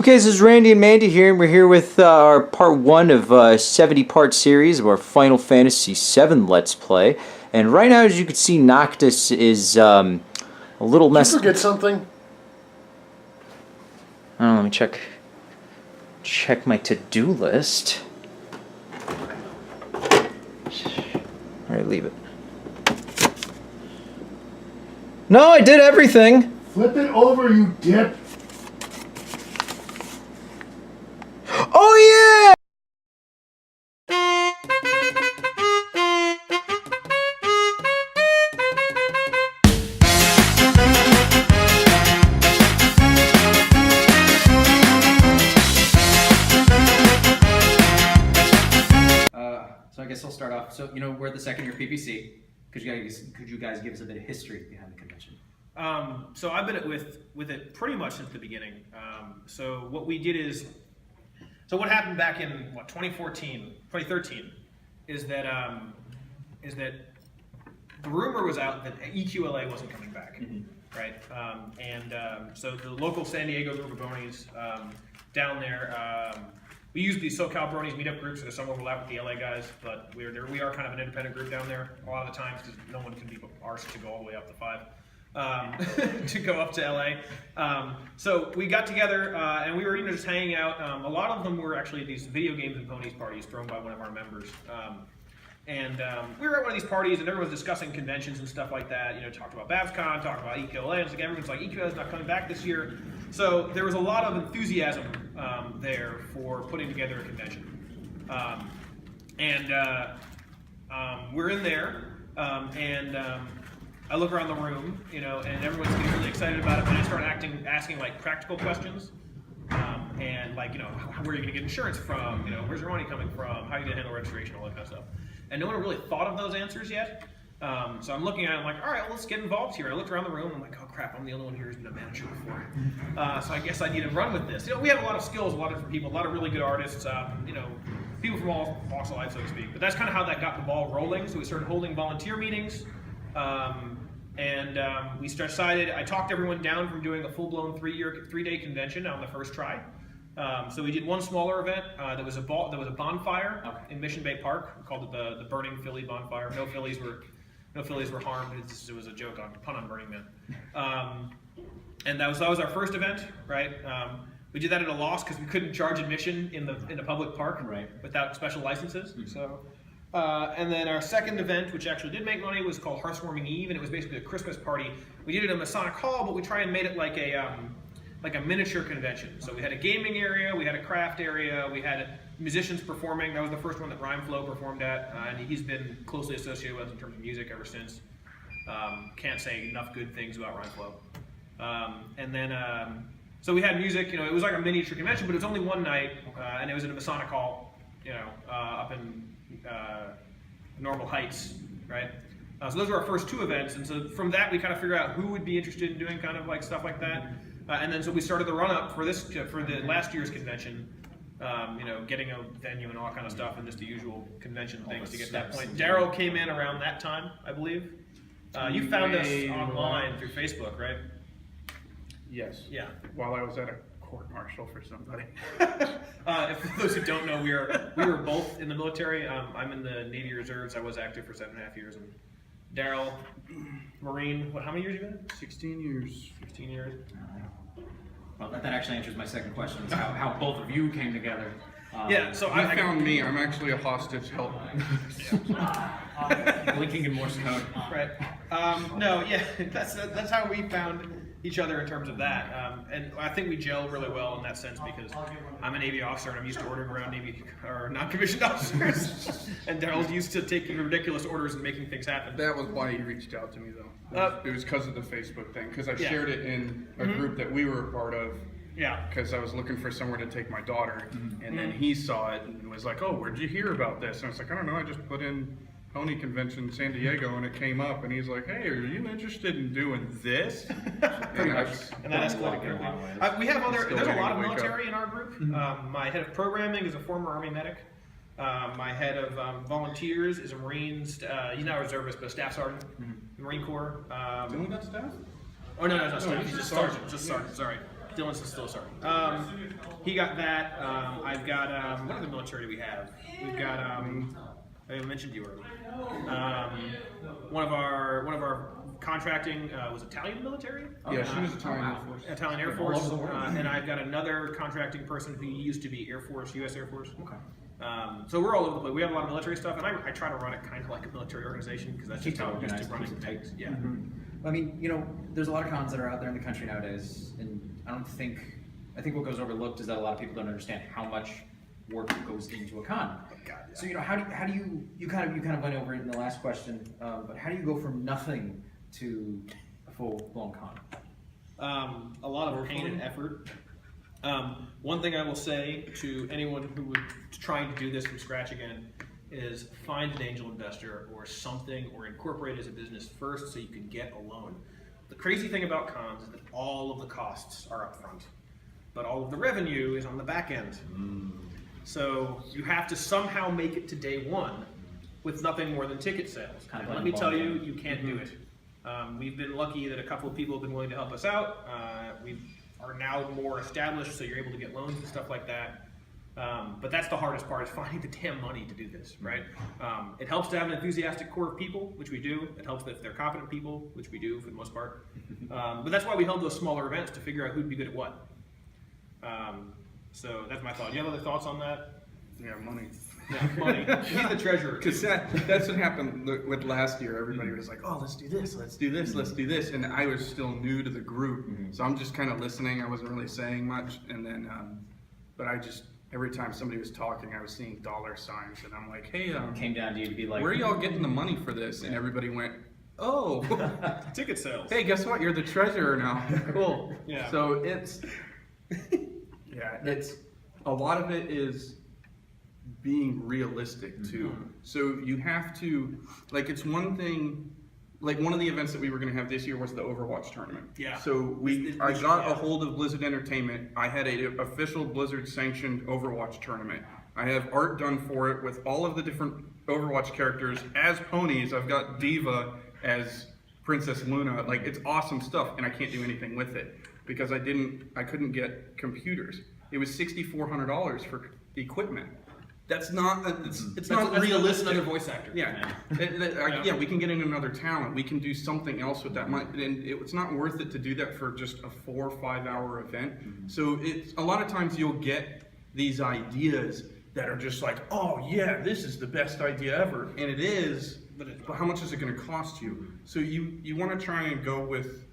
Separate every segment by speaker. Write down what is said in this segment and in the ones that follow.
Speaker 1: Okay, this is Randy and Mandy here, and we're here with our part 1 of a 70-part series of our Final Fantasy VII Let's Play. And right now, as you can see, Noctis is a little messed up.
Speaker 2: Did you forget something?
Speaker 1: Oh, let me check my to-do list. Alright, leave it. No, I did everything!
Speaker 2: Flip it over, you dip!
Speaker 1: Oh yeah!
Speaker 3: So I guess I'll start off. So, we're at the second year PPC. Could you guys give us a bit of history behind the convention?
Speaker 4: So I've been with it pretty much since the beginning. So what we did is, so what happened back in 2013, is that the rumor was out that EQLA wasn't coming back, right? So the local San Diego group of Bronies down there. We use these SoCal Bronies meetup groups, so there's some overlap with the LA guys, but we are kind of an independent group down there a lot of the times because no one can be arsed to go all the way up to 5 to go up to LA. So we got together and we were just hanging out. A lot of them were actually these video games and ponies parties thrown by one of our members. We were at one of these parties and everyone was discussing conventions and stuff like that. Talked about BabsCon, talked about EQLA. It's like everyone's like, EQLA is not coming back this year. So there was a lot of enthusiasm there for putting together a convention. We're in there, I look around the room, and everyone's getting really excited about it. And I start asking like practical questions, where are you going to get insurance from? Where's your money coming from? How are you going to handle registration? All that kind of stuff. And no one really thought of those answers yet. So I'm looking at it, I'm like, all right, well, let's get involved here. I looked around the room, I'm like, oh crap, I'm the only one here who's been a manager before. So I guess I need to run with this. We have a lot of skills, a lot of different people, a lot of really good artists, people from all walks of life, so to speak. But that's kind of how that got the ball rolling. So we started holding volunteer meetings. We decided, I talked everyone down from doing a full-blown 3-day convention on the first try. So we did one smaller event. There was a bonfire in Mission Bay Park. We called it the Burning Philly Bonfire. No Phillies were harmed. It was a joke on pun on Burning Man. And that was our first event, right? We did that at a loss because we couldn't charge admission in a public park, right, without special licenses. So. And then our second event, which actually did make money, was called Hearthwarming Eve, and it was basically a Christmas party. We did it in Masonic Hall, but we tried and made it like a miniature convention. So we had a gaming area, we had a craft area, we had musicians performing. That was the first one that Rhymeflow performed at, and he's been closely associated with us in terms of music ever since. Can't say enough good things about Rhymeflow. So we had music. It was like a miniature convention, but it was only one night, and it was in a Masonic Hall, up in Normal Heights, right? So those were our first 2 events, and so from that we kind of figured out who would be interested in doing kind of like stuff like that. And then so we started the run-up for the last year's convention, getting a venue and all that kind of stuff, and just the usual convention things to get to that point. Daryl came in around that time, I believe. You found us online through Facebook, right?
Speaker 5: Yes.
Speaker 4: Yeah.
Speaker 5: While I was at a court-martial for somebody.
Speaker 4: For those who don't know, we were both in the military. I'm in the Navy Reserves. I was active for 7.5 years, and Daryl, Marine. How many years you been?
Speaker 5: 16 years.
Speaker 4: 16 years.
Speaker 3: Well, that actually answers my second question, is how both of you came together.
Speaker 4: Yeah, so
Speaker 5: I found me. I'm actually a hostage help.
Speaker 3: Blinking in Morse code.
Speaker 4: Right. No, yeah, that's how we found each other in terms of that. And I think we gel really well in that sense because I'm a Navy officer and I'm used to ordering around Navy or non-commissioned officers. And Daryl's used to taking ridiculous orders and making things happen.
Speaker 5: That was why he reached out to me, though. It was because of the Facebook thing, because I shared it in a group that we were a part of.
Speaker 4: Yeah.
Speaker 5: Because I was looking for somewhere to take my daughter, and then he saw it and was like, "Oh, where'd you hear about this?" And I was like, "I don't know. I just put in Pony Convention San Diego, and it came up." And he's like, "Hey, are you interested in doing this?"
Speaker 4: And that escalated quickly. We have there's a lot of military in our group. My head of programming is a former Army medic. My head of volunteers is a Marine. He's not a reservist, but a staff sergeant, Marine Corps.
Speaker 5: Doing that staff?
Speaker 4: Oh no, staff. He's just sergeant. Just sergeant. Sorry. Dylan's still sorry. He got that. I've got what other military do we have? We've got I mentioned you already. One of our contracting was Italian military.
Speaker 5: Yeah, she was Italian Air Force.
Speaker 4: Italian Air Force. And I've got another contracting person who used to be Air Force, U.S. Air Force.
Speaker 3: Okay.
Speaker 4: So we're all over the place. We have a lot of military stuff, and I try to run it kind of like a military organization because that's just how I'm used to running things. Yeah.
Speaker 3: I mean, there's a lot of cons that are out there in the country nowadays, and I think what goes overlooked is that a lot of people don't understand how much work goes into a con.
Speaker 4: God, yeah.
Speaker 3: So how do you kind of went over it in the last question, but how do you go from nothing to a full blown con?
Speaker 4: A lot of pain and effort. One thing I will say to anyone who would trying to do this from scratch again is find an angel investor or something, or incorporate it as a business first so you can get a loan. The crazy thing about cons is that all of the costs are up front, but all of the revenue is on the back end. So you have to somehow make it to day one with nothing more than ticket sales.
Speaker 3: Kind of
Speaker 4: And let me tell you, you can't do it. We've been lucky that a couple of people have been willing to help us out. We are now more established, so you're able to get loans and stuff like that. But that's the hardest part, is finding the damn money to do this, right? It helps to have an enthusiastic core of people, which we do. It helps if they're competent people, which we do for the most part. But that's why we held those smaller events, to figure out who'd be good at what. So that's my thought. Do you have other thoughts on that?
Speaker 5: Yeah, money.
Speaker 4: Yeah, money. He's the treasurer.
Speaker 5: Because that's what happened with last year. Everybody was like, oh, let's do this, let's do this, let's do this. And I was still new to the group. So I'm just kind of listening. I wasn't really saying much. And then, but every time somebody was talking, I was seeing dollar signs. And I'm like, hey,
Speaker 3: Came down to you to be like,
Speaker 5: where are y'all getting the money for this? And everybody went, oh,
Speaker 4: Ticket sales.
Speaker 5: hey, guess what? You're the treasurer now. Cool.
Speaker 4: Yeah.
Speaker 5: So it's a lot of it is being realistic too. So you have to, like, it's one thing, like one of the events that we were going to have this year was the Overwatch tournament.
Speaker 4: Yeah.
Speaker 5: So I got a hold of Blizzard Entertainment. I had an official Blizzard sanctioned Overwatch tournament. I have art done for it with all of the different Overwatch characters as ponies. I've got Diva as Princess Luna. Like, it's awesome stuff, and I can't do anything with it because I couldn't get computers. It was $6,400 for the equipment. That's not, it's not realistic.
Speaker 4: Another voice actor.
Speaker 5: Yeah. Yeah, we can get in another talent. We can do something else with that money. And it's not worth it to do that for just a 4 or 5 hour event. So it's a lot of times you'll get these ideas that are just like, oh yeah, this is the best idea ever. And it is, but how much is it going to cost you? So you want to try and go with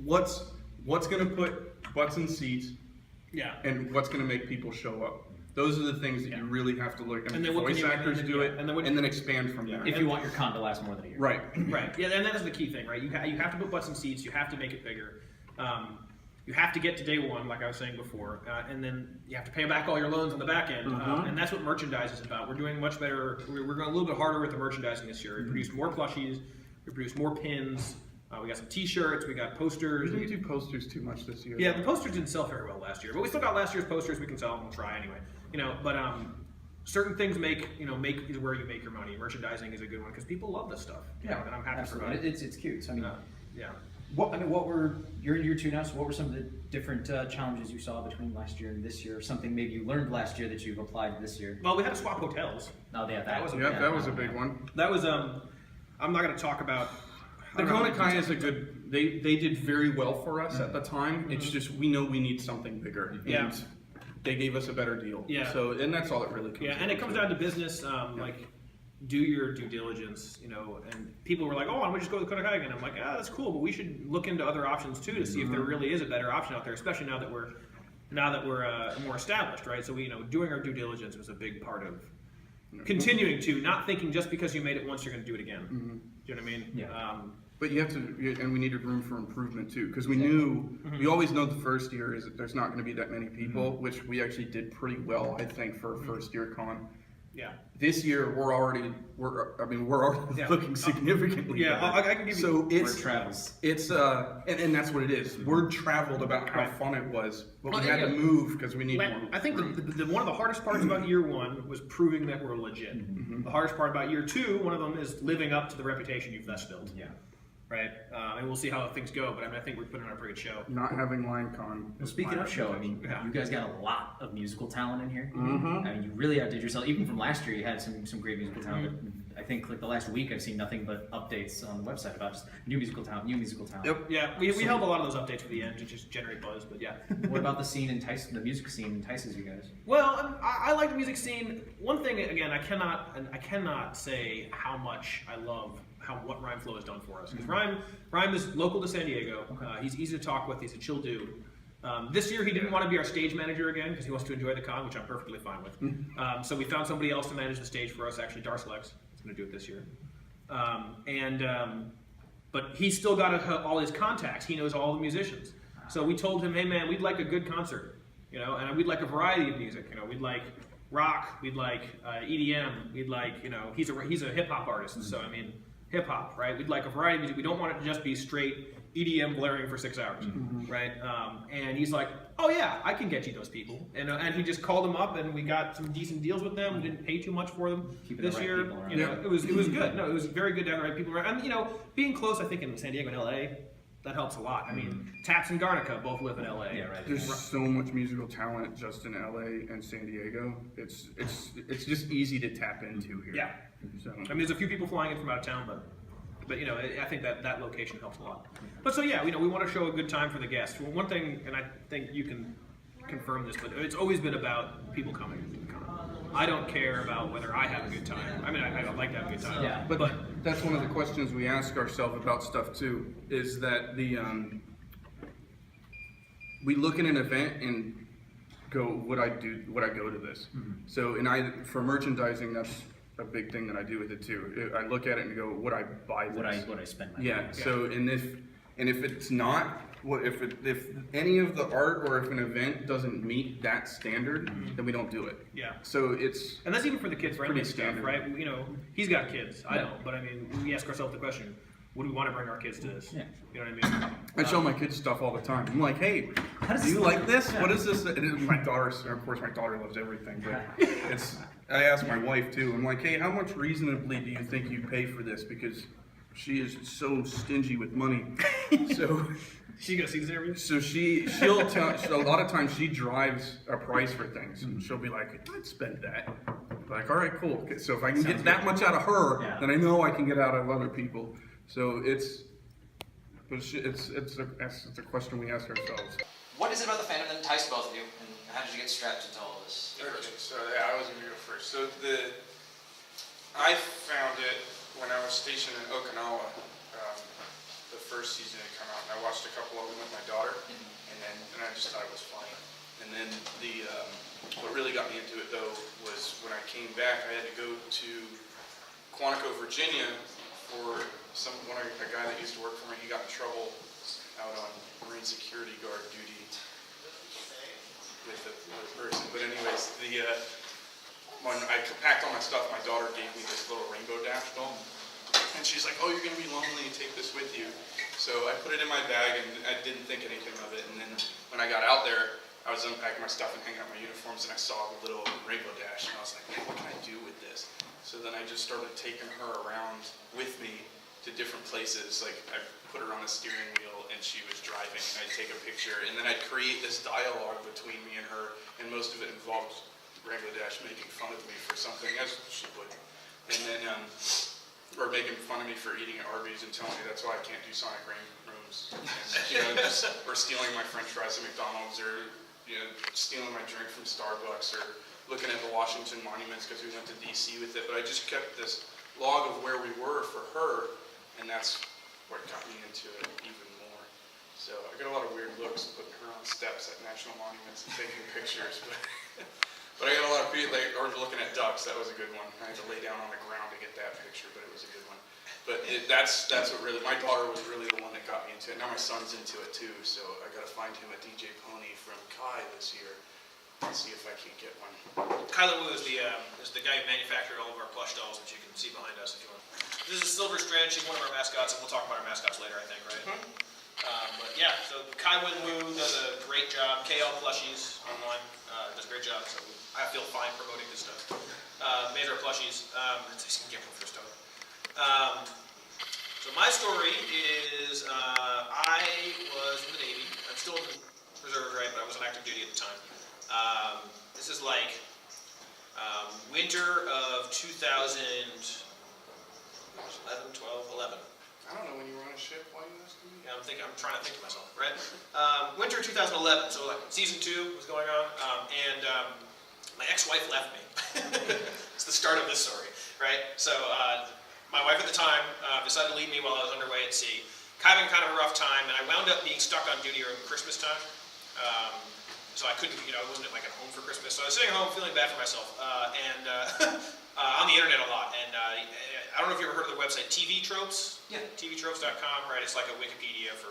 Speaker 5: what's going to put butts in seats,
Speaker 4: Yeah.
Speaker 5: and what's going to make people show up. Those are the things that you really have to look at.
Speaker 4: And then
Speaker 5: voice actors do it, and then expand from there.
Speaker 3: if you want your con to last more than a year.
Speaker 5: Right.
Speaker 4: Right. Yeah, and that is the key thing, right? You have to put butts in seats. You have to make it bigger. You have to get to day one, like I was saying before, and then you have to pay back all your loans on the back end. And that's what merchandise is about. We're doing much better. We're going a little bit harder with the merchandising this year. We produced more plushies. We produced more pins. We got some T-shirts. We got posters.
Speaker 5: We didn't do posters too much this year.
Speaker 4: Yeah, the posters didn't sell very well last year, but we still got last year's posters. We can sell them. We'll try anyway. But certain things make is where you make your money. Merchandising is a good one because people love this stuff.
Speaker 3: Yeah,
Speaker 4: and I'm happy to provide.
Speaker 3: absolutely. It's cute. So, I mean,
Speaker 4: Yeah.
Speaker 3: you're in year 2 now. So what were some of the different challenges you saw between last year and this year? Or something maybe you learned last year that you've applied this year?
Speaker 4: Well, we had to swap hotels.
Speaker 3: No, yeah,
Speaker 4: That was a-
Speaker 5: That was a big one.
Speaker 4: That was I'm not going to talk about.
Speaker 5: The Konakai is a good. They did very well for us at the time. It's just we know we need something bigger.
Speaker 4: Yeah.
Speaker 5: And they gave us a better deal.
Speaker 4: Yeah.
Speaker 5: So and that's all it really comes.
Speaker 4: Yeah, and it comes down to business. Like, do your due diligence. And people were like, "Oh, why don't we just go to the Konakai again?" I'm like, "Ah, that's cool, but we should look into other options too to see if there really is a better option out there, especially now that we're more established, right?" So doing our due diligence was a big part of continuing to not thinking just because you made it once you're going to do it again. Do you know what I mean?
Speaker 3: Yeah.
Speaker 5: But you have to, and we needed room for improvement too, because we knew, we always know the first year is that there's not going to be that many people, which we actually did pretty well, I think, for a first year con.
Speaker 4: Yeah.
Speaker 5: This year we're already looking significantly
Speaker 4: Yeah,
Speaker 5: better.
Speaker 4: I can give you.
Speaker 5: So
Speaker 3: Word travels.
Speaker 5: it's and that's what it is. Word traveled about how fun it was, but we had to move because we need more.
Speaker 4: I think the one of the hardest parts about year 1 was proving that we're legit. The hardest part about year 2, one of them is living up to the reputation you've thus built.
Speaker 3: Yeah.
Speaker 4: right? And we'll see how things go. But I mean, I think we're putting on a pretty good show.
Speaker 5: Not having LineCon.
Speaker 3: Well, speaking of show, I mean,
Speaker 4: Yeah.
Speaker 3: you guys got a lot of musical talent in here.
Speaker 5: Mhm.
Speaker 3: I mean, you really outdid yourself. Even from last year, you had some great musical talent. I think like the last week, I've seen nothing but updates on the website about just new musical talent, new musical talent.
Speaker 4: Yep. Yeah, we held a lot of those updates for the end to just generate buzz. But yeah.
Speaker 3: What about the scene the music scene entices you guys?
Speaker 4: Well, I like the music scene. One thing, again, I cannot say how much I love what Rhyme Flow has done for us. Because Rhyme is local to San Diego. He's easy to talk with. He's a chill dude. This year he didn't want to be our stage manager again because he wants to enjoy the con, which I'm perfectly fine with. So we found somebody else to manage the stage for us. Actually, Darcelex is going to do it this year. But he's still got all his contacts. He knows all the musicians. So we told him, hey man, we'd like a good concert, and we'd like a variety of music. We'd like rock, we'd like EDM, we'd like, he's a hip hop artist. So I mean, hip hop, right? We'd like a variety of music. We don't want it to just be straight EDM blaring for 6 hours, right? And he's like, oh yeah, I can get you those people. And he just called them up, and we got some decent deals with them. We didn't pay too much for them this year. It was good. No, it was very good to have the right people around. And being close, I think in San Diego and LA, that helps a lot. I mean, Taps and Garnica both live in LA.
Speaker 3: Yeah, right.
Speaker 5: There's so much musical talent just in LA and San Diego. It's just easy to tap into here.
Speaker 4: Yeah.
Speaker 5: So
Speaker 4: I mean, there's a few people flying in from out of town, but I think that location helps a lot. But so yeah, we want to show a good time for the guests. Well, one thing, and I think you can confirm this, but it's always been about people coming. I don't care about whether I have a good time. I mean, I like to have a good time.
Speaker 3: Yeah.
Speaker 5: But that's one of the questions we ask ourselves about stuff too, is that we look at an event and go, would I go to this? So, for merchandising, that's a big thing that I do with it too. I look at it and go, would I buy this?
Speaker 3: Would I spend my
Speaker 5: Yeah.
Speaker 3: money?
Speaker 5: So, and if it's not, if any of the art or if an event doesn't meet that standard, then we don't do it.
Speaker 4: Yeah.
Speaker 5: So
Speaker 4: And that's even for the kid-friendly
Speaker 5: pretty
Speaker 4: stuff,
Speaker 5: standard.
Speaker 4: right? He's got kids. I don't. But I mean, we ask ourselves the question, would we want to bring our kids to this?
Speaker 3: Yeah.
Speaker 4: You know what I mean?
Speaker 5: I show my kids stuff all the time. I'm like, hey, do you like this? What is this? And my daughter, of course, my daughter loves everything, but I ask my wife too. I'm like, hey, how much reasonably do you think you pay for this? Because she is so stingy with money. So
Speaker 4: She gonna see this interview?
Speaker 5: So she'll tell. A lot of times she drives a price for things, and she'll be like, "I'd spend that." Like, all right, cool. Okay, so if I can get that much out of her, then I know I can get out of other people. So it's a question we ask ourselves.
Speaker 3: What is it about the fandom that enticed both of you, and how did you get strapped into all of this?
Speaker 6: Okay, so yeah, I was gonna go first. So I found it when I was stationed in Okinawa. The first season had come out, and I watched a couple of them with my daughter, and I just thought it was funny. And then what really got me into it though was when I came back, I had to go to Quantico, Virginia, for a guy that used to work for me. He got in trouble out on Marine security guard duty with the person. But anyways, when I packed all my stuff, my daughter gave me this little Rainbow Dash doll. And she's like, oh, you're going to be lonely, take this with you. So I put it in my bag, and I didn't think anything of it. And then when I got out there, I was unpacking my stuff and hanging out my uniforms, and I saw the little Rainbow Dash. And I was like, man, what can I do with this? So then I just started taking her around with me to different places. Like, I put her on a steering wheel, and she was driving, and I'd take a picture. And then I'd create this dialogue between me and her, and most of it involved Rainbow Dash making fun of me for something, as she would. And then, or making fun of me for eating at Arby's and telling me that's why I can't do Sonic rooms. And, or stealing my French fries at McDonald's, or stealing my drink from Starbucks, or looking at the Washington monuments because we went to DC with it. But I just kept this log of where we were for her, and that's what got me into it even more. So I got a lot of weird looks putting her on steps at national monuments and taking pictures, but I got a lot of people, or looking at ducks. That was a good one. I had to lay down on the ground to get that picture, but it was a good one. But that's what really, my daughter was really the one that got me into it. Now my son's into it too, so I got to find him a DJ Pony from Kai this year and see if I can get one.
Speaker 4: Kylo Wu is the guy who manufactured all of our plush dolls, which you can see behind us if you want. This is Silver Strand. She's one of our mascots, and we'll talk about our mascots later, I think, right? But yeah, so Kai Wu does a great job. KL Plushies online does a great job. So I feel fine promoting this stuff. Made our plushies. Let's see if we can get one first. So my story is I was in the Navy. I'm still in the reserve, right? But I was on active duty at the time. This is like winter of 2011, 12, 11.
Speaker 6: I don't know when you were on a ship. Why are you asking me?
Speaker 4: Yeah, I'm trying to think to myself, right? Winter 2011, so like season 2 was going on, and my ex-wife left me. It's the start of this story, right? So my wife at the time decided to leave me while I was underway at sea, having kind of a rough time, and I wound up being stuck on duty around Christmas time. So I couldn't, I wasn't like at home for Christmas, so I was sitting at home feeling bad for myself, and on the internet a lot, and I don't know if you ever heard of the website TV Tropes?
Speaker 3: Yeah.
Speaker 4: TVtropes.com, right? It's like a Wikipedia for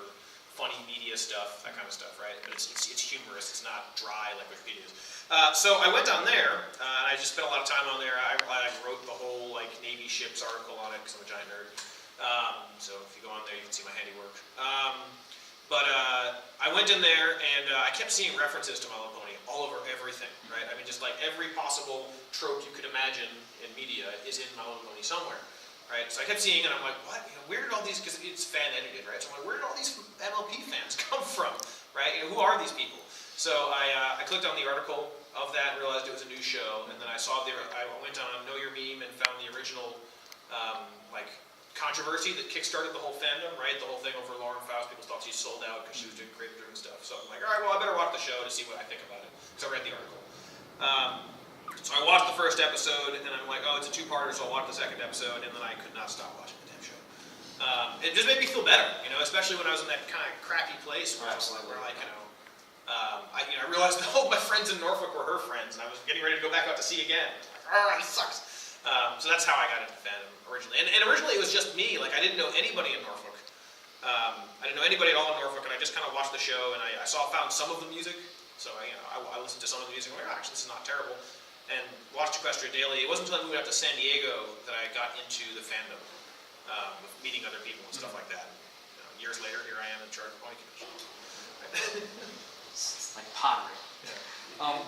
Speaker 4: funny media stuff, that kind of stuff, right? But it's humorous, it's not dry like Wikipedia is. So I went on there, and I just spent a lot of time on there. I wrote the whole like Navy ships article on it because I'm a giant nerd. So if you go on there, you can see my handiwork. But I went in there, and I kept seeing references to My Little Pony all over everything, right? I mean, just like every possible trope you could imagine in media is in My Little Pony somewhere, right? So I kept seeing it, and I'm like, what? Where did all these, because it's fan edited, right? So I'm like, where did all these MLP fans come from, right? Who are these people? So I clicked on the article of that and realized it was a new show, and then I went on Know Your Meme and found the original, like, controversy that kickstarted the whole fandom, right? The whole thing over Lauren Faust, people thought she sold out because she was doing grape and stuff. So I'm like, all right, well, I better watch the show to see what I think about it. So I read the article. So I watched the first episode, and I'm like, oh, it's a two-parter, so I'll watch the second episode, and then I could not stop watching the damn show. It just made me feel better, especially when I was in that kind of crappy place where I realized that all my friends in Norfolk were her friends, and I was getting ready to go back out to sea again. Like, this sucks. So that's how I got into fandom originally. And originally it was just me. Like, I didn't know anybody in Norfolk. I didn't know anybody at all in Norfolk, and I just kind of watched the show, and I found some of the music. So I listened to some of the music, and I'm like, oh, actually, this is not terrible. And watched Equestria Daily. It wasn't until I moved out to San Diego that I got into the fandom, with meeting other people and stuff like that. Years later, here I am in charge of Pony Commission.
Speaker 3: It's like pottery. Yeah.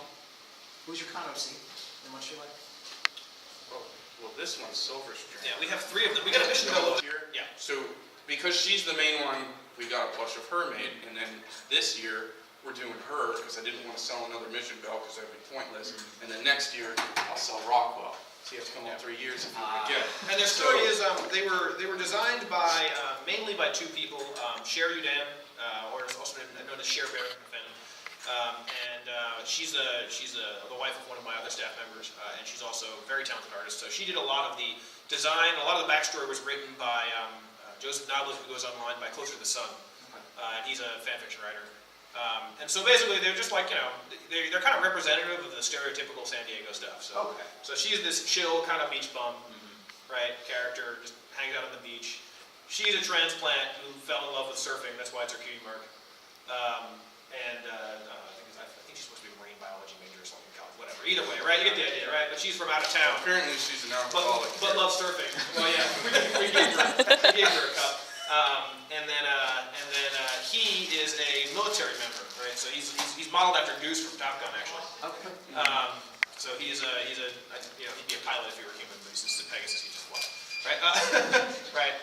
Speaker 3: Who's your con OC? And what's she like?
Speaker 6: Well, this one's Silver Strand.
Speaker 4: Yeah, we have 3 of them. We got a mission bell
Speaker 6: Here.
Speaker 4: Yeah.
Speaker 6: So because she's the main one, we got a plush of her made, and then this year we're doing her because I didn't want to sell another mission bell because that'd be pointless. And then next year I'll sell Rockwell. So you have to come all 3 years if you want to get it.
Speaker 4: And their story is they were designed by mainly by 2 people, Cher Udan, or also known as Cher Bear in the fandom. She's the wife of one of my other staff members, and she's also a very talented artist. So she did a lot of the design, a lot of the backstory was written by Joseph Nobles, who goes online by Closer to the Sun. And he's a fan fiction writer. And so basically they're just like, they're kind of representative of the stereotypical San Diego stuff. So she's this chill kind of beach bum, right, character, just hangs out on the beach. She's a transplant who fell in love with surfing, that's why it's her cutie mark. I think she's supposed to be a marine biology major or something in college, whatever. Either way, right? You get the idea, right? But she's from out of town.
Speaker 6: Apparently she's an alcoholic.
Speaker 4: But loves surfing. Well, yeah, we gave her a cup. And then he is a military member, right? So he's modeled after Goose from Top Gun, actually.
Speaker 3: Okay.
Speaker 4: So he'd be a pilot if he were human, but since it's a Pegasus, he just was, right? Right.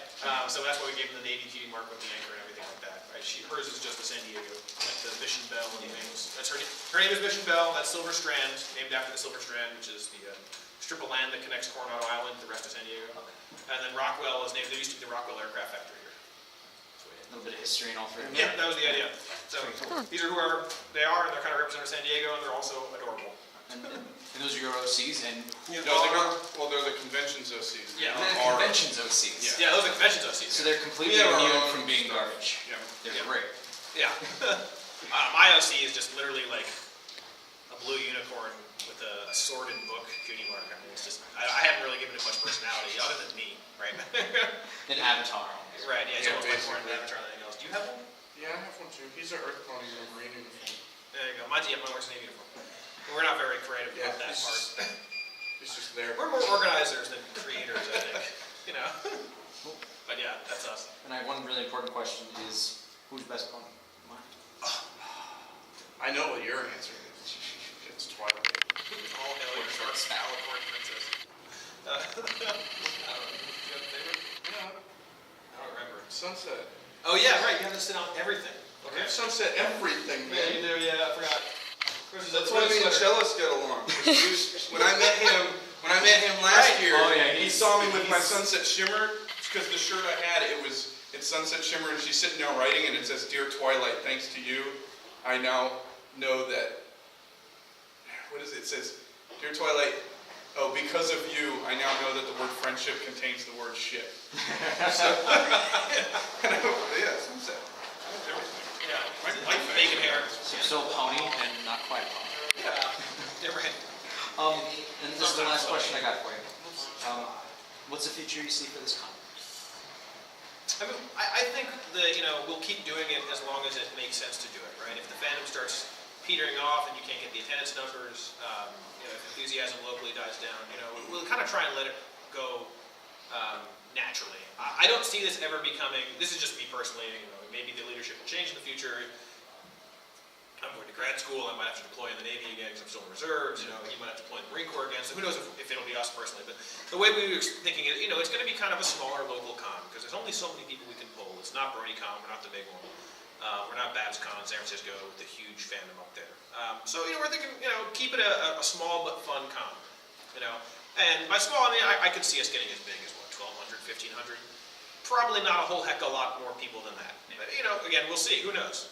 Speaker 4: So that's why we gave him the Navy cutie mark with the anchor and everything like that, right? Hers is just the San Diego, like the Mission Bell and the names. That's her name. Her name is Mission Bell. That's Silver Strand, named after the Silver Strand, which is the strip of land that connects Coronado Island to the rest of San Diego. Okay. And then Rockwell is named. There used to be the Rockwell Aircraft Factory here.
Speaker 3: A little bit of history and all 3 of them.
Speaker 4: Yeah, that was the idea. So these are whoever they are, and they're kind of representing San Diego, and they're also adorable.
Speaker 3: And those are your OCs, and
Speaker 6: They're the conventions OCs.
Speaker 4: Yeah.
Speaker 3: they're conventions OCs.
Speaker 4: Yeah, those are conventions OCs.
Speaker 3: So they're completely immune from being garbage.
Speaker 6: Yeah.
Speaker 3: They're great.
Speaker 4: Yeah. My OC is just literally like a blue unicorn with a sword and book cutie mark. I mean, it's just I haven't really given it much personality other than me, right?
Speaker 3: An avatar.
Speaker 4: Right. Yeah. It's
Speaker 6: Yeah,
Speaker 4: almost like more
Speaker 6: basically.
Speaker 4: an avatar than anything else. Do you have one?
Speaker 6: Yeah, I have one too. He's an Earth Pony in a marine uniform.
Speaker 4: There you go. Mine's mine wears Navy uniform. We're not very creative
Speaker 6: Yeah,
Speaker 4: about that
Speaker 6: it's
Speaker 4: part.
Speaker 6: He's just there.
Speaker 4: We're more organizers than creators, I think. But yeah, that's us.
Speaker 3: And I have one really important question: is who's best pony? Mine.
Speaker 6: I know what your answer is. It's Twilight.
Speaker 4: All hail your short alicorn princess. Do you have a favorite?
Speaker 6: Yeah.
Speaker 4: All
Speaker 6: Sunset.
Speaker 4: Oh yeah, right. You have to sit on everything. Okay.
Speaker 6: Sunset everything,
Speaker 4: Yeah, you
Speaker 6: man.
Speaker 4: do. Yeah, I forgot.
Speaker 6: That's why me and Chellis get along. When I met him last
Speaker 3: Right.
Speaker 6: year,
Speaker 3: Oh, yeah,
Speaker 6: he saw me with my Sunset Shimmer, because the shirt I had, it's Sunset Shimmer, and she's sitting down writing, and it says, "Dear Twilight, thanks to you, I now know that," what is it? It says, "Dear Twilight, oh, because of you, I now know that the word friendship contains the word shit." So, yeah, Sunset.
Speaker 4: Yeah, like bacon hair.
Speaker 3: So pony and not quite a pony.
Speaker 4: Yeah, different.
Speaker 3: And this is the last question I got for you. What's the future you see for this con?
Speaker 4: I mean, I think that, we'll keep doing it as long as it makes sense to do it, right? If the fandom starts petering off and you can't get the attendance numbers, if enthusiasm locally dies down, we'll kind of try and let it go naturally. I don't see this ever becoming, this is just me personally, maybe the leadership will change in the future. I'm going to grad school, I might have to deploy in the Navy again because I'm still in reserves, you might have to deploy in the Marine Corps again, so who knows if it'll be us personally, but the way we were thinking is, it's going to be kind of a smaller local con, because there's only so many people we can pull. It's not BronyCon, we're not the big one. We're not BabsCon, San Francisco, with the huge fandom up there. So, we're thinking, keep it a small but fun con, and by small, I mean, I could see us getting as big as, 1,200, 1,500? Probably not a whole heck of a lot more people than that. But, again, we'll see, who knows?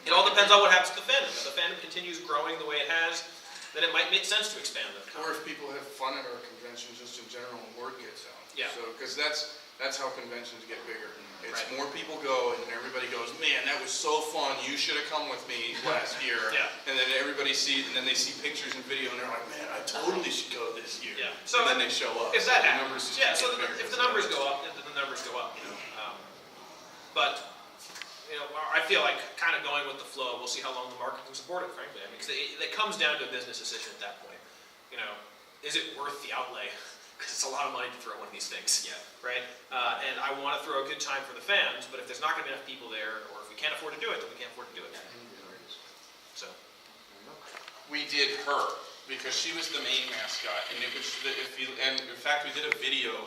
Speaker 4: It all depends on what happens to the fandom. If the fandom continues growing the way it has, then it might make sense to expand the con.
Speaker 6: Or if people have fun at our convention, just in general, and word gets out.
Speaker 4: Yeah.
Speaker 6: So, because that's how conventions get bigger. It's
Speaker 4: Right.
Speaker 6: more people go, and then everybody goes, "Man, that was so fun. You should have come with me last year."
Speaker 4: Yeah.
Speaker 6: And then everybody sees, and then they see pictures and video, and they're like, "Man, I totally should go this year."
Speaker 4: Yeah. So
Speaker 6: and then they show up.
Speaker 4: If that
Speaker 6: the
Speaker 4: happens,
Speaker 6: numbers just
Speaker 4: yeah.
Speaker 6: keep
Speaker 4: So
Speaker 6: getting bigger.
Speaker 4: if the numbers go up, then the numbers go up. But I feel like kind of going with the flow. We'll see how long the market can support it. Frankly, I mean, because it comes down to a business decision at that point. Is it worth the outlay? Because it's a lot of money to throw one of these things. Yeah. Right. And I want to throw a good time for the fans, but if there's not going to be enough people there, or if we can't afford to do it, then we can't afford to do it. So.
Speaker 6: We did her because she was the main mascot, and it was and in fact we did a video